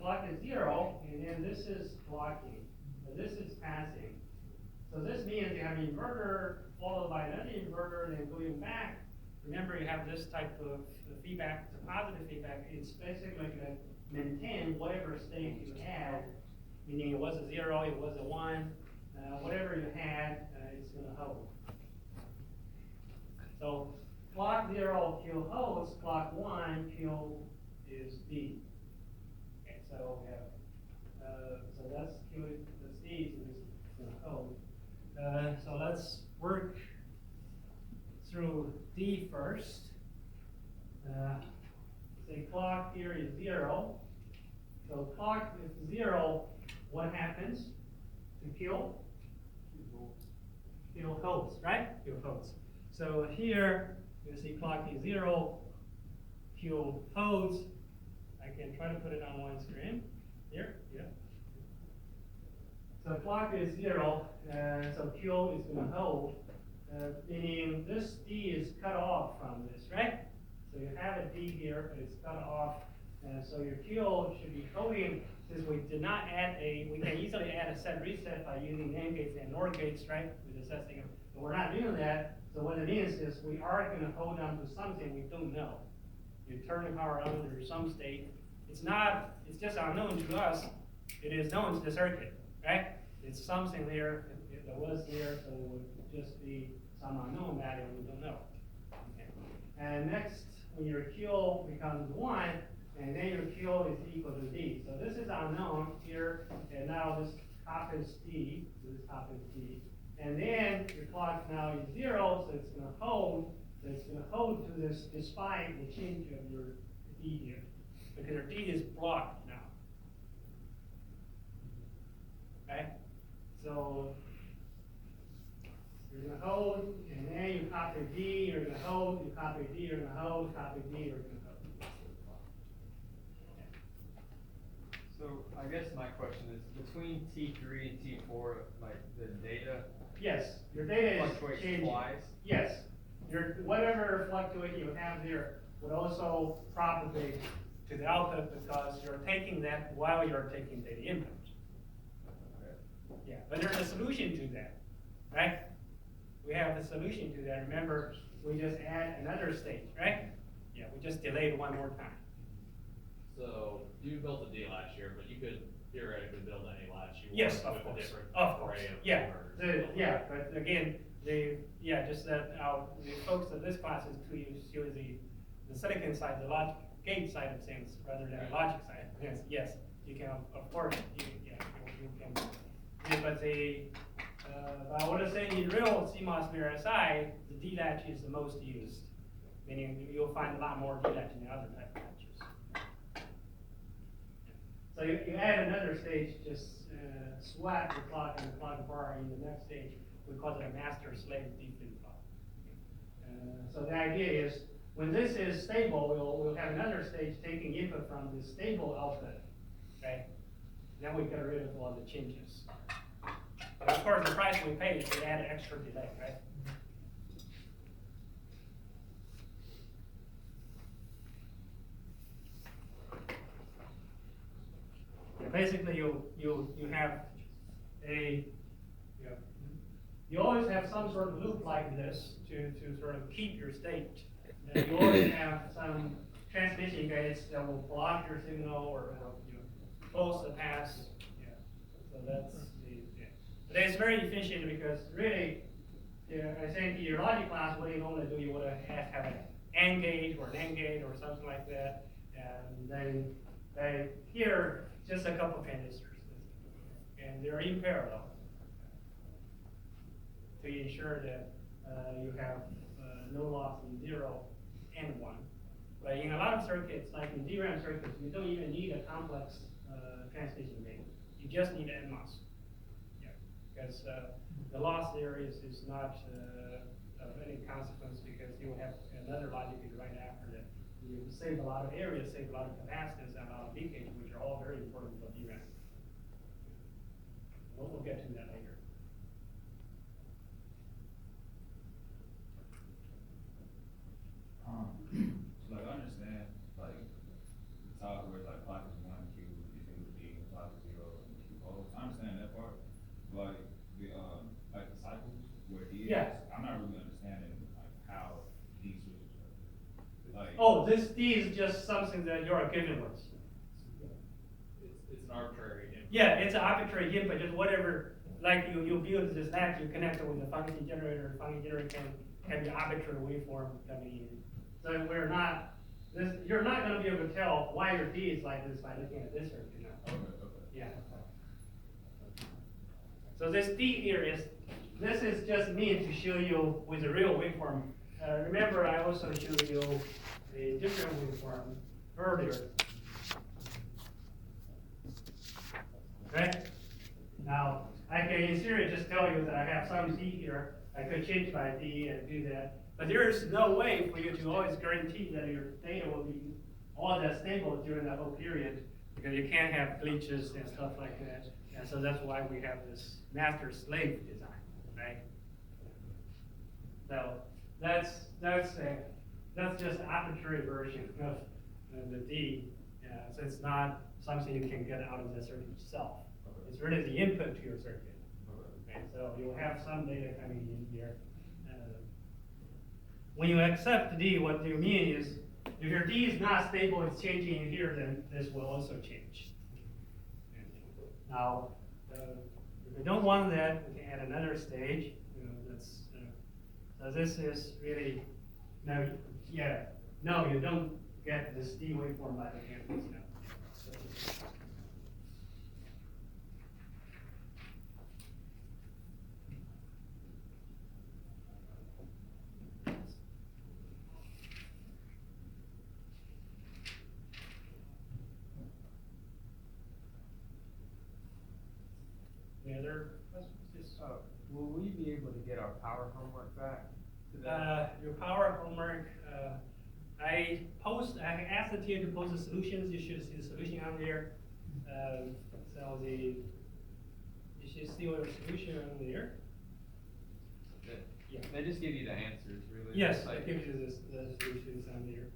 clock is 0, and then this is clocking. So this is passing. So this means you have an inverter followed by another inverter, and then going back. Remember, you have this type of feedback, it's a positive feedback. It's basically going to maintain whatever state you had, meaning it was a 0, it was a 1, whatever you had, it's going to hold. So clock 0 Q holds, clock 1 Q is D. Okay, so we have, so that's Q, that's D, so this is going to hold. So let's work through D first. Say clock here is 0. So clock is 0, what happens to Q? Q holds, right? Q holds. So here, you see clock is 0, Q holds. I can try to put it on one screen. Here, yeah. So clock is 0, so Q is going to hold, meaning this D is cut off from this, right? So you have a D here, but it's cut off, so your Q should be holding. Since we did not add we can easily add a set reset by using NAND gates and NOR gates, right? With assessing them, but we're not doing that. So what it means is we are going to hold on to something we don't know. You turn the power on under some state. It's just unknown to us. It is known to the circuit, right? It's something there, that was there, so it would just be some unknown value we don't know. Okay. And next, when your Q becomes 1, and then your Q is equal to D. So this is unknown here, and now this top is D, so this top is D. And then your clock now is 0, so it's going to hold. So it's going to hold to this despite the change of your D here, because your D is blocked now. Okay? So you're going to hold, and then you copy D, you're going to hold, you copy D, you're going to hold, copy D, you're going to hold. So I guess my question is, between T3 and T4, like the data Yes, your data is fluctuates changing. twice? Yes, your whatever fluctuation you have there would also propagate to the output because you're taking that while you're taking data input. Yeah, but there's a solution to that, right? We have a solution to that. Remember, we just add another stage, right? Yeah, we just delayed one more time. So you built a D last year, but you could theoretically build any latch you Yes, want of with course. a different Of course. array of Yeah. inverters. But again, just that the folks of this class is to use the silicon side, the logic gate side of things, rather than the logic side. Yes, you can of course you can. Yeah, but I would say in real CMOS VRSI, the D latch is the most used, meaning you'll find a lot more D latch in the other type of latches. So you add another stage, just swap the clock and the clock bar in the next stage. We call it a master-slave D flip-flop. So the idea is, when this is stable, we'll have another stage taking input from the stable output, right? Then we get rid of all the changes. But of course, the price we pay is we add extra delay, right? Basically, you have you always have some sort of loop like this to sort of keep your state. And you always have some transmission gates that will block your signal or close the pass. Yeah. So that's but it's very efficient because really, I think in your logic class, what you normally do, you would have an AND gate or an AND gate or something like that, and then here just a couple transistors, and they're in parallel to ensure that you have no loss in 0 and 1. But in a lot of circuits, like in DRAM circuits, you don't even need a complex transmission gate. You just need NMOS. Yeah, because the loss there is not of any consequence because you have another logic gate right after that. You save a lot of area, save a lot of capacitance, and a lot of leakage, which are all very important for DRAM. We'll get to that later. So like I understand like the top where like clock is 1 Q, you can Oh, this D is just something that you're given with. It's an arbitrary input. Yeah, it's an arbitrary input, just whatever, like you build this latch, you connect it with the function generator, the function generator can be arbitrary waveform coming in. So we're not, you're not gonna be able to tell why your D is like this by looking at this circuit, you know? Okay, okay. Yeah. So this D here this is just meant to show you with a real waveform. Remember, I also showed you a different waveform earlier. Right? Now, I can in theory just tell you that I have some D here. I could change my D and do that. But there is no way for you to always guarantee that your data will be all that stable during the whole period, because you can't have glitches and stuff like that. And so that's why we have this master-slave design, right? So that's just an arbitrary version of the D. So it's not something you can get out of the circuit itself. Okay. It's really the input to your circuit. Okay. Okay, so you'll have some data coming in here. When you accept D, what you mean is, if your D is not stable, it's changing in here, then this will also change. Now, if we don't want that, we can add another stage. So this is really, no, you don't get this D waveform by looking at this now. Any other questions? Yes. Will we be able to get our power homework back to that? Your power homework, I asked the team to post the solutions. You should see the solution on there. You should see what the solution on there. Yeah. They just give you the answers, really. Yes, It's I like- give you the solutions on there.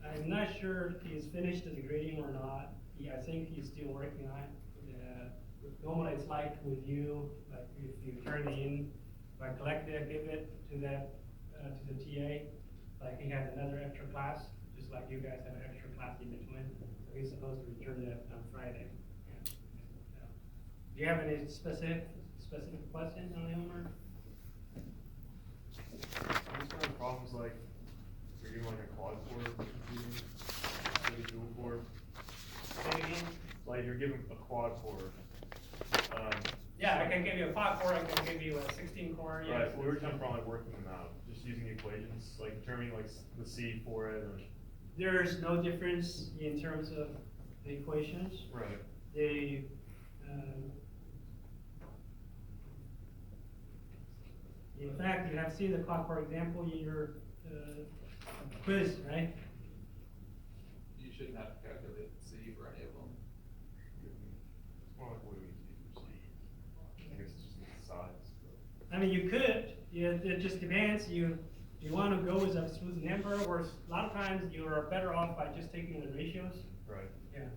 I'm not sure if he's finished the grading or not. I think he's still working on it. Normally it's like with you, like if you turn it in, by collect it, give it to to the TA, like he has another extra class, just like you guys have an extra class in between. So he's supposed to return that on Friday. Yeah. Do you have any specific questions on the homework? I'm just having problems like, if you're given like a quad core computing, like a dual core, Say it again? like you're given a quad core. Yeah, I can give you a quad core, I can give you a 16 core. Yes. Right, we were kind of probably working them out, just using equations, like determining like the C for it, or. There's no difference in terms of the equations. Right. In fact, you have seen the quad core example in your quiz, right? You shouldn't have to calculate C for any of them. It's more like what do we use for C? I guess it's just the size, but. I mean, you could, it just depends, you want to go with a smooth number, or a lot of times you are better off by just taking the ratios. Right. Yeah.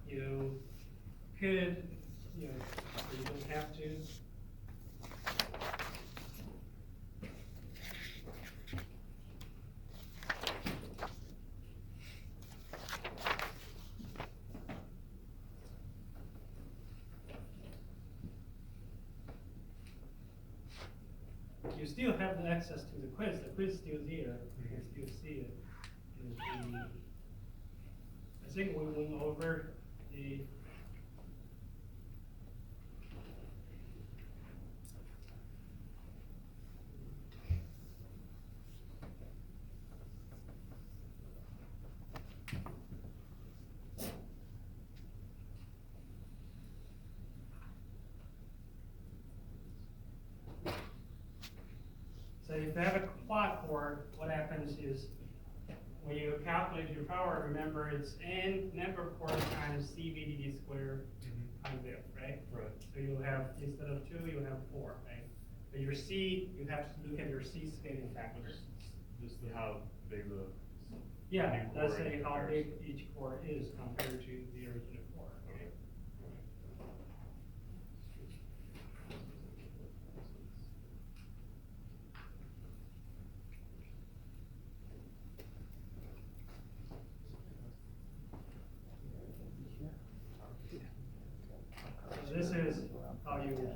You could, you don't have to. You still have the access to the quiz is still there, you can still see it. I think we went over the So if you have a quad core, what happens is when you calculate your power, remember it's n number of cores times CVDD squared times F, right? Right. So you'll have, instead of 2, you'll have 4, right? But your C, you have to look at your C scaling factors. Just how big the. Yeah, new let's core say in how big comparison. each core is compared to the original core, okay? you.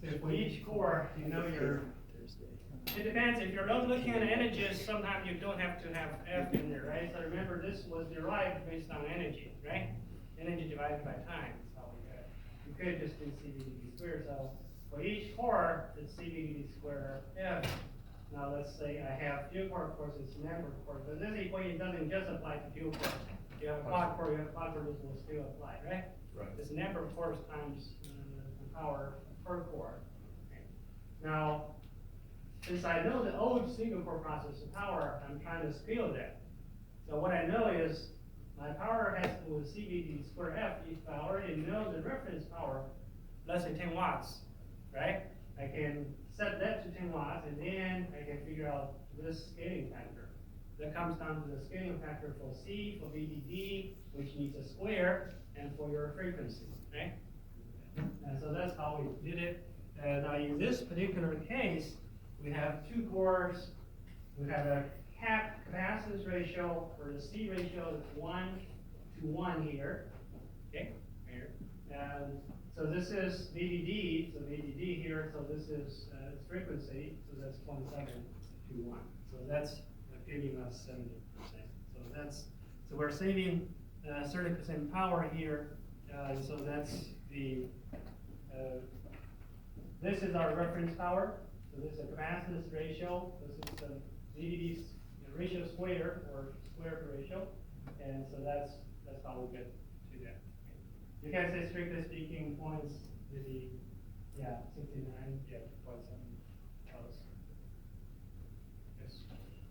So for each core, you know your. It depends, if you're not looking at energies, sometimes you don't have to have F in there, right? So remember, this was derived based on energy, right? Energy divided by time, is how we get it. You could just do CVDD squared, so for each core, it's CVDD squared F. Now let's say I have dual core, of course, it's number of cores, but this equation doesn't just apply to dual core. You have a quad core, you have quad core, this will still apply, right? Right. It's number of cores times the power per core. Okay. Now, since I know the old single core processor power, I'm trying to scale that. So what I know is my power has to CVD square F if I already know the reference power, let's say 10 watts, right? I can set that to 10 watts and then I can figure out this scaling factor. That comes down to the scaling factor for C, for VDD, which needs a square, and for your frequency, right? And so that's how we did it. Now in this particular case, we have two cores. We have a capacitance ratio for the C ratio is 1:1 here. Okay, here. So this is VDD, so VDD here, so this is its frequency, so that's 0.721. So that's giving us 70%. So we're saving 30% power here. So that's the, this is our reference power. So this is a capacitance ratio. This is the VDD ratio square or square ratio. And so that's how we get to that. You can say strictly speaking points with the, 69, 0.7 close. Yes.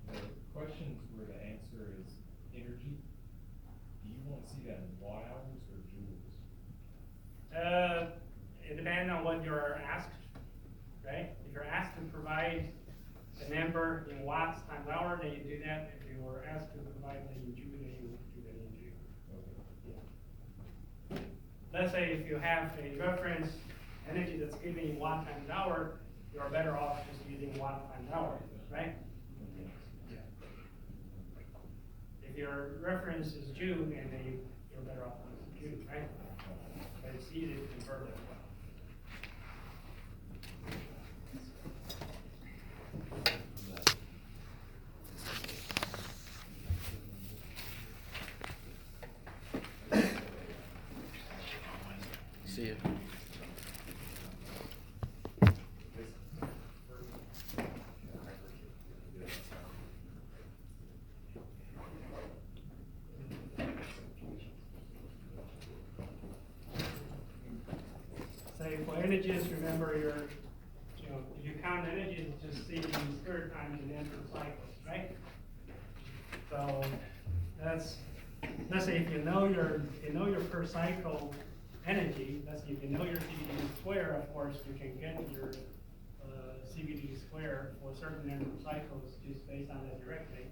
The question where the answer is energy, do you want to see that in watt hours or joules? It depends on what you're asked, right? If you're asked to provide a number in watts times hour, then you do that. If you were asked to provide that in joule, then you do that in joule. Yeah. Let's say if you have a reference energy that's given in watt times hour, you're better off just using watt times hour, right? Yeah. If your reference is joule, then you're better off with joule, right? But it's easy to convert it as well. See you. Say for energies, remember if you count energies, it's just CV squared times the number of cycles, right? So let's say if you know your per cycle energy, let's say if you know your CVD square, of course, you can get your CVD square for a certain number of cycles just based on that directly.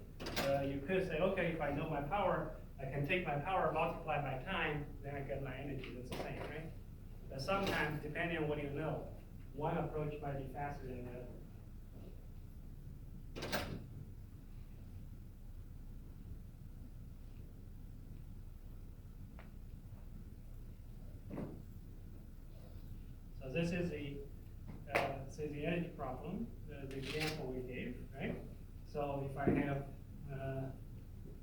You could say, okay, if I know my power, I can take my power, multiply by time, then I get my energy. That's the same, right? But sometimes, depending on what you know, one approach might be faster than the other. So this is the energy problem, the example we gave, right? So if I have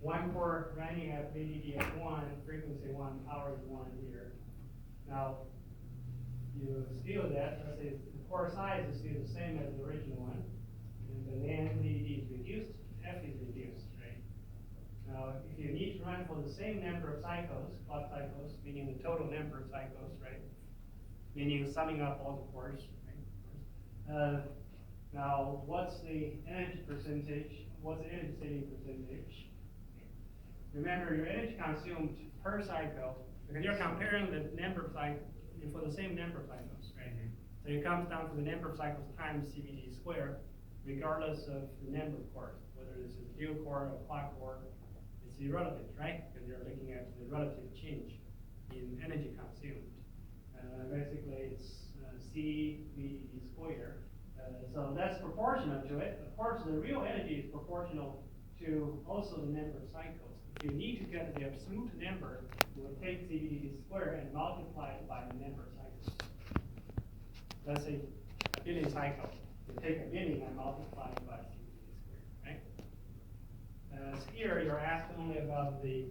one core running at VDD at 1, frequency 1, power is 1 here. Now, you scale that, let's say the core size is still the same as the original one, and then VDD is reduced, F is reduced, right? Now, if you need to run for the same number of cycles, clock cycles, meaning the total number of cycles, right? Meaning summing up all the cores, right? Now, what's the energy percentage? What's the energy saving percentage? Remember, your energy consumed per cycle, because you're comparing the number of cycles for the same number of cycles, right? So it comes down to the number of cycles times CVD squared, regardless of the number of cores, whether this is a dual core or quad core, it's irrelevant, right? Because you're looking at the relative change in energy consumed. Basically, it's CVD squared. So that's proportional to it. Of course, the real energy is proportional to also the number of cycles. you need to get the absolute number, you will take CVDD square and multiply it by the number of cycles. Let's say a billion cycles. You take a billion and multiply it by CVDD square, right? Here you're asked only about the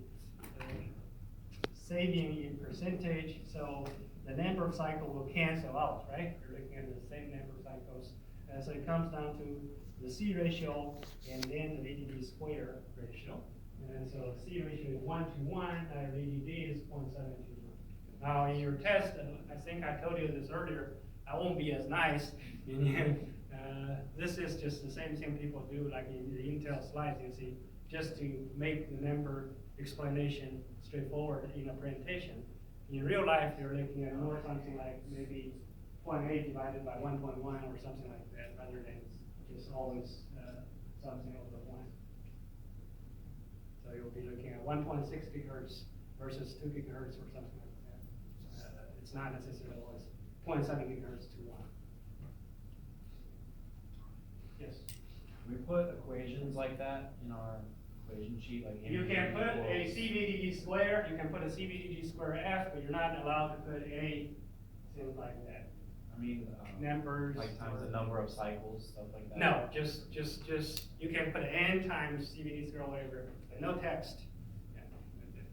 saving in percentage, so the number of cycles will cancel out, right? You're looking at the same number of cycles. So it comes down to the C ratio and then the VDD square ratio. And so C ratio is 1 to 1, VDD is 0.721. Now in your test, I think I told you this earlier, I won't be as nice. This is just the same thing people do, like in the Intel slides, you see, just to make the number explanation straightforward in a presentation. In real life, you're looking at more something like maybe 0.8 divided by 1.1 or something like that, rather than just always something over 1. So you'll be looking at 1.6 gigahertz versus 2 gigahertz or something like that. It's not necessarily always 0.7 gigahertz to 1. Yes? We put equations like that in our equation sheet, like. You can put a CVDD square, you can put a CVDD square F, but you're not allowed to put any things like that. I mean, Numbers. like times the number of cycles, stuff like that. No, just, you can put N times CVD square, whatever, but no text. Yeah.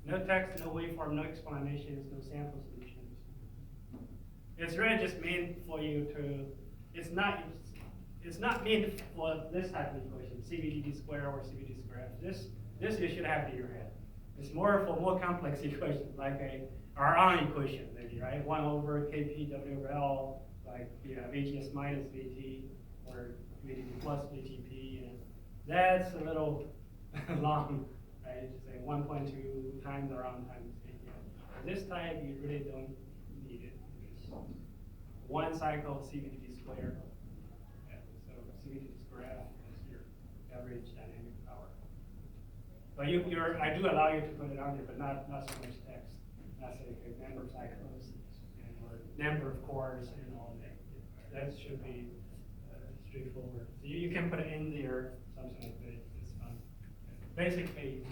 No text, no waveform, no explanations, no sample solutions. It's really just meant for you to, it's not meant for this type of equation, CVDD square or CVD square F. This you should have in your head. It's more for more complex equations, like our own equation, maybe, right? 1 over Kp W over L, like, VGS minus VT, or VT plus VTP, and that's a little long, right? Just say 1.2 times around times VT. For this type, you really don't need it. It's 1 cycle CVDD square. So CVDD square F is your average dynamic power. But I do allow you to put it on there, but not so much text. Not say number of cycles or number of cores and all that. That should be straightforward. So you can put it in there, something like that. It's fun. Basically,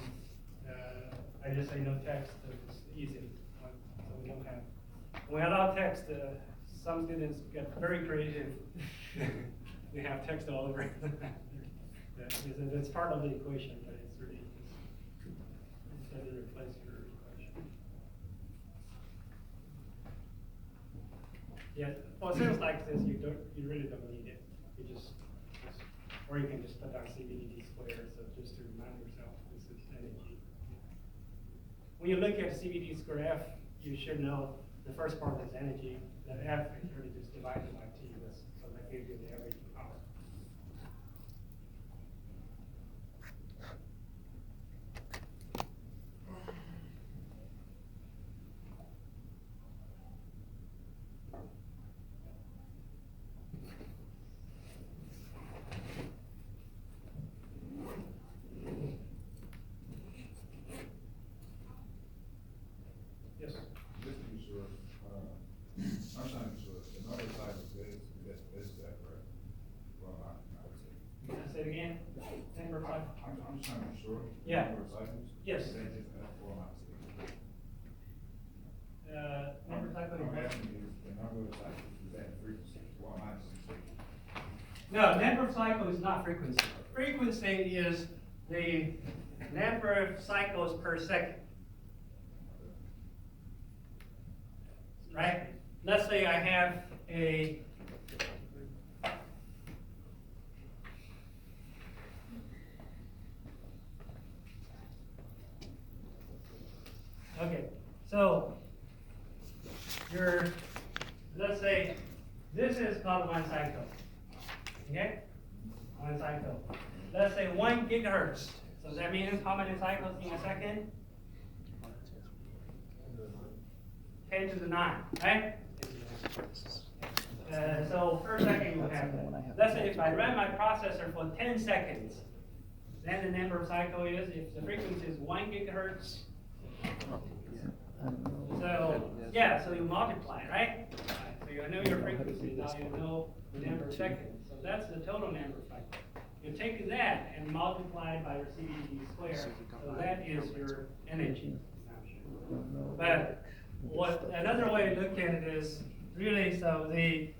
I just say no text. So it's easy. So we don't have. When we allow text, some students get very creative. They have text all over. It's part of the equation, but it's really just instead of replace your equation. Yeah, for things like this, you really don't need it. You just or you can just put down CVDD square, so just to remind yourself, this is energy. When you look at CVD square F, you should know the first part is energy. The F is really just divided by T, so that gives you the average power. Yes. Just to be sure, I'm trying to be sure, the number of cycles is that correct? Well, I would say. Can I say it again? Number 5? I'm just trying to be sure. The Yeah. Number of cycles? Yes. Is that just F or am I mistaken? Number cycle. I'm asking you, the number of cycles, is that frequency, or am I mistaken? No, number of cycles is not frequency. Frequency is the number of cycles per second. Right? Let's say I have a okay, so let's say this is called 1 cycle. Okay? 1 cycle. Let's say 1 gigahertz. So that means how many cycles in a second? 10 to the 9, right? So per second you have that. Let's say if I run my processor for 10 seconds, then the number of cycles is, if the frequency is 1 gigahertz, so yeah, so you multiply, right? So you know your frequency, now you know the number of seconds. So that's the total number of cycles. you take that and multiply it by your CVD squared, so that is your energy consumption. But what, another way to look at it is really, so the,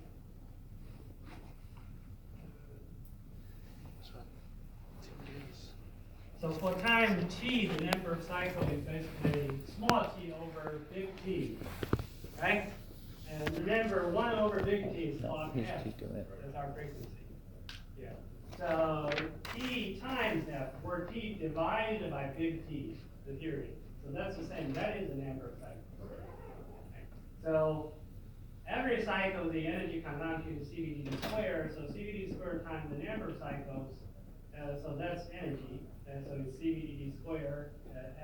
so for time t, the number of cycles is basically small t over big T, right? And remember, 1 over big T is log f, that's our frequency. Yeah. So t times f, where t divided by big T, the period. So that's the same, that is the number of cycles. Okay. So every cycle, the energy consumption is CVD squared, so CVD squared times the number of cycles, so that's energy. And so it's CVD squared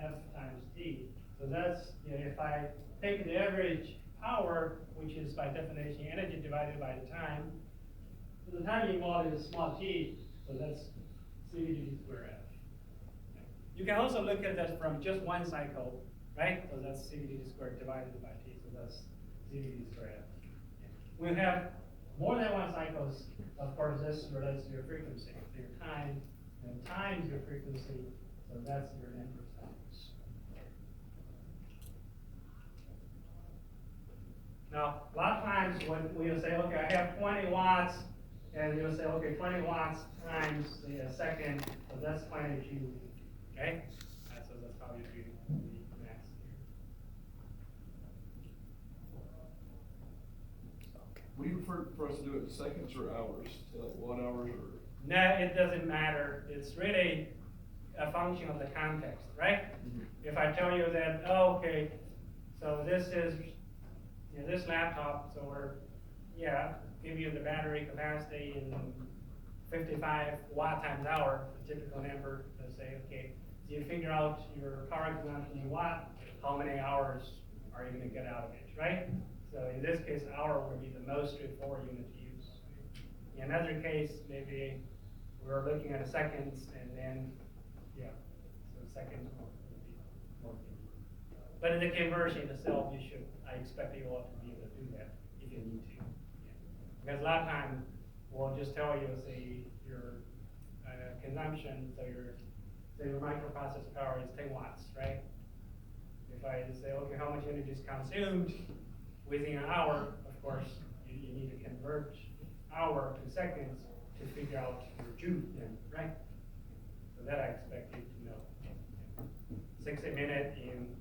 F times T. So that's, you know, if I take the average power, which is by definition energy divided by the time, so the time involved is small t, so that's CVD squared F. You can also look at that from just one cycle, right? So that's CVD squared divided by t, so that's CVD squared F. When you have more than one cycles, of course, this relates to your frequency, so your time, and times your frequency, so that's your number of cycles. Now, a lot of times when you say, okay, I have 20 watts, and you'll say, okay, 20 watts times the second, so that's 20 joules, okay? So that's how you do the math here. Would you prefer for us to do it in seconds or hours, so like watt hours or? No, it doesn't matter. It's really a function of the context, right? If I tell you that, oh, okay, so this is, you know, this laptop, so we're, yeah, give you the battery capacity in 55 watt times hour, the typical number, to say, okay, so you figure out your power consumption in watt, how many hours are you going to get out of it, right? So in this case, hour would be the most straightforward unit to use. In another case, maybe we're looking at seconds, and then, yeah, so seconds would be more. But in the conversion itself, you should, I expect you ought to be able to do that if you need to. Yeah. Because a lot of times, we'll just tell you, say, your consumption, so your microprocessor power is 10 watts, right? If I say, okay, how much energy is consumed within an hour, of course, you need to convert hour to seconds to figure out your joule number, right? So that I expect you to know. 60 minutes in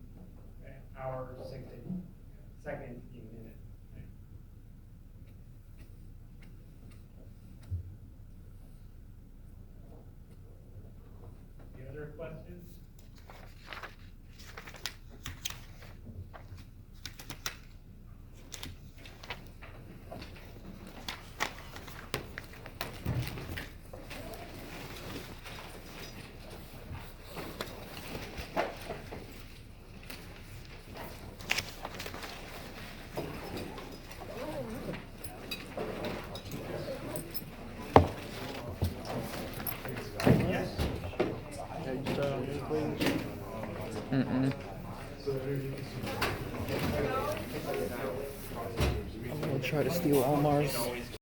hour, 60 seconds in minute. Right? Any other questions? I'm gonna try to steal Omar's